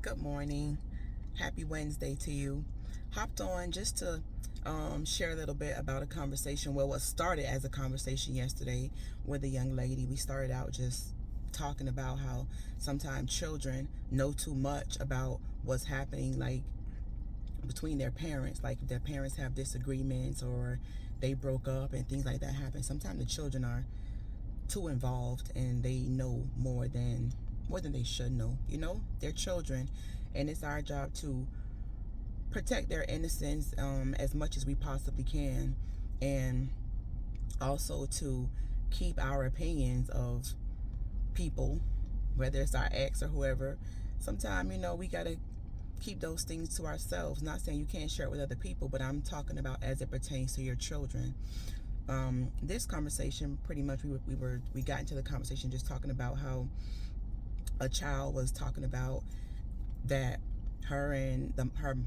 Good morning. Happy Wednesday to you. Hopped on just to share a little bit about a conversation. Well, what started as a conversation yesterday with a young lady. We started out just talking about how sometimes children know too much about what's happening, like between their parents. Like if their parents have disagreements or they broke up and things like that happen. Sometimes the children are too involved and they know more than they should know. They're children, and it's our job to protect their innocence as much as we possibly can, and also to keep our opinions of people, whether it's our ex or whoever. Sometimes, we gotta keep those things to ourselves. Not saying you can't share it with other people, but I'm talking about as it pertains to your children. This conversation, pretty much, we got into the conversation just talking about how a child was talking about that her and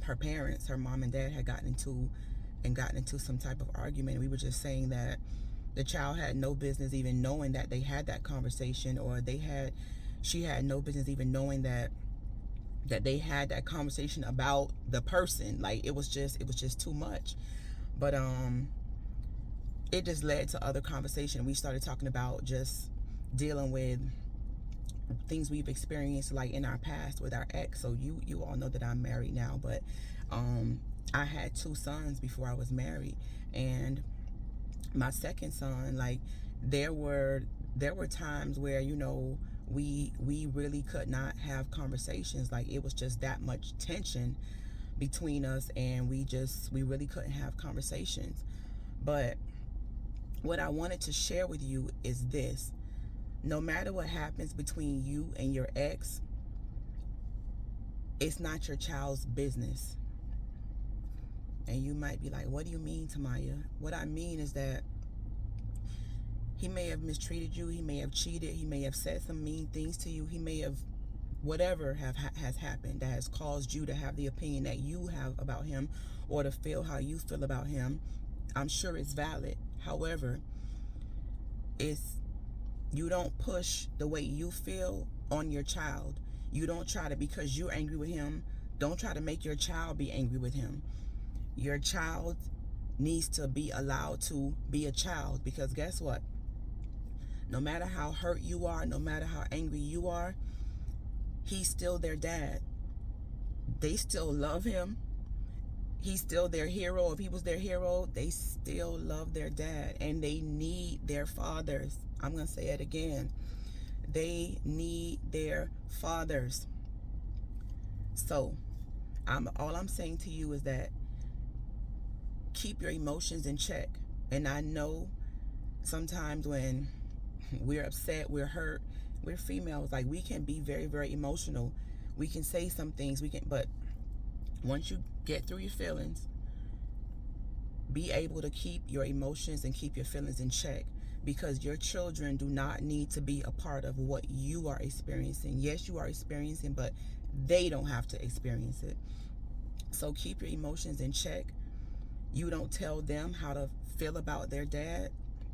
her parents, her mom and dad, had gotten into some type of argument. We were just saying that the child had no business even knowing that they had that conversation, or she had no business even knowing that they had that conversation about the person. Like it was just too much. But it just led to other conversation. We started talking about just dealing with things we've experienced, like in our past with our ex. So you all know that I'm married now, but I had two sons before I was married, and my second son, like there were times where we really could not have conversations. Like it was just that much tension between us, and we really couldn't have conversations. But what I wanted to share with you is this: no matter what happens between you and your ex, it's not your child's business. And you might be like, what do you mean, Tamaya? What I mean is that he may have mistreated you, he may have cheated, he may have said some mean things to you, he may have whatever has happened that has caused you to have the opinion that you have about him, or to feel how you feel about him. I'm sure it's valid. However, it's you don't push the way you feel on your child. You don't try to, because you're angry with him, don't try to make your child be angry with him. Your child needs to be allowed to be a child, because guess what? No matter how hurt you are, no matter how angry you are, he's still their dad. They still love him. He's still their hero. If he was their hero, they still love their dad, and they need their fathers. I'm going to say it again. They need their fathers. So, all I'm saying to you is that keep your emotions in check. And I know sometimes when we're upset, we're hurt, we're females, like we can be very, very emotional. We can say some things, but once you get through your feelings, be able to keep your emotions and keep your feelings in check, because your children do not need to be a part of what you are experiencing. Yes, you are experiencing, but they don't have to experience it. So keep your emotions in check. You don't tell them how to feel about their dad.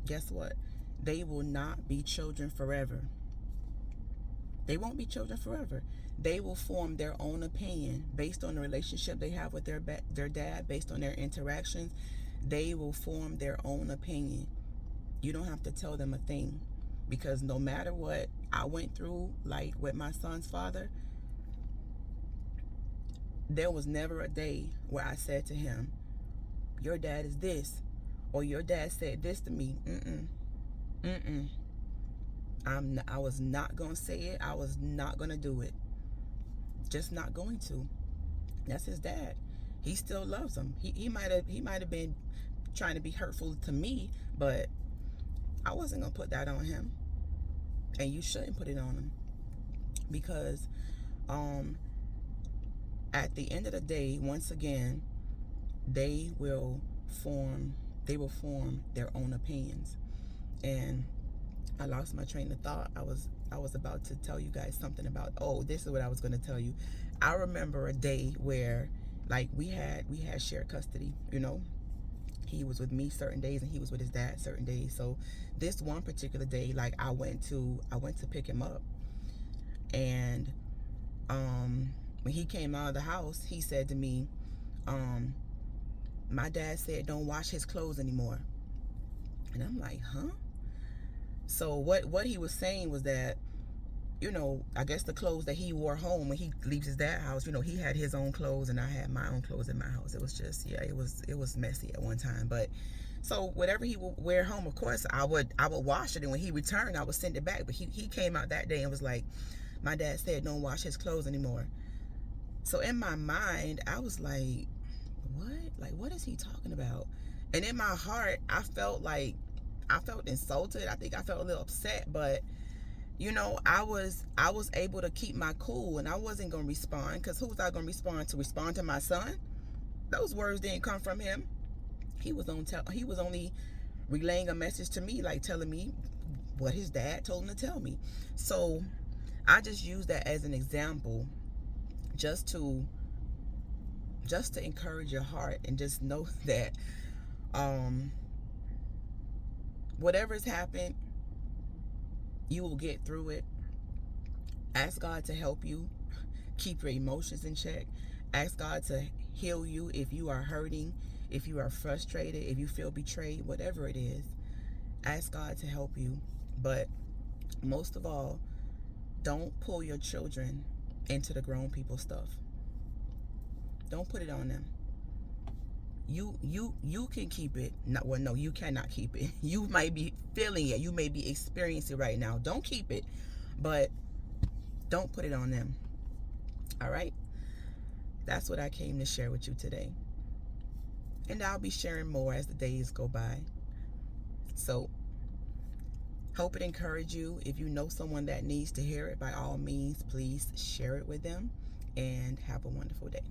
Guess what? They will not be children forever. They won't be children forever. They will form their own opinion based on the relationship they have with their dad, based on their interactions. They will form their own opinion. You don't have to tell them a thing, because no matter what I went through, like with my son's father, there was never a day where I said to him, your dad is this, or your dad said this to me. Mm-mm. I was not going to say it. I was not going to do it. Just not going to. That's his dad. He still loves him. He might have been trying to be hurtful to me, but I wasn't going to put that on him. And you shouldn't put it on him, because at the end of the day, once again, they will form their own opinions. And I lost my train of thought. I was about to tell you guys something about, this is what I was going to tell you. I remember a day where, like, we had shared custody. He was with me certain days and he was with his dad certain days. So this one particular day, like, I went to pick him up, and when he came out of the house, he said to me, my dad said don't wash his clothes anymore. And I'm like, huh? So what he was saying was that, I guess the clothes that he wore home when he leaves his dad's house, he had his own clothes and I had my own clothes in my house. It was just, yeah, it was messy at one time. But so whatever he would wear home, of course, I would wash it, and when he returned, I would send it back. But he came out that day and was like, my dad said don't wash his clothes anymore. So in my mind, I was like, what? Like, what is he talking about? And in my heart, I felt insulted. I think I felt a little upset, but I was able to keep my cool, and I wasn't going to respond, because who was I going to respond to? Respond to my son? Those words didn't come from him. He was only relaying a message to me, like telling me what his dad told him to tell me. So I just use that as an example, just to encourage your heart, and just know that whatever has happened, you will get through it. Ask God to help you keep your emotions in check. Ask God to heal you if you are hurting, if you are frustrated, if you feel betrayed, whatever it is. Ask God to help you. But most of all, don't pull your children into the grown people stuff. Don't put it on them. You can keep it. No, you cannot keep it. You might be feeling it. You may be experiencing it right now. Don't keep it, but don't put it on them. All right? That's what I came to share with you today. And I'll be sharing more as the days go by. So, hope it encouraged you. If you know someone that needs to hear it, by all means, please share it with them. And have a wonderful day.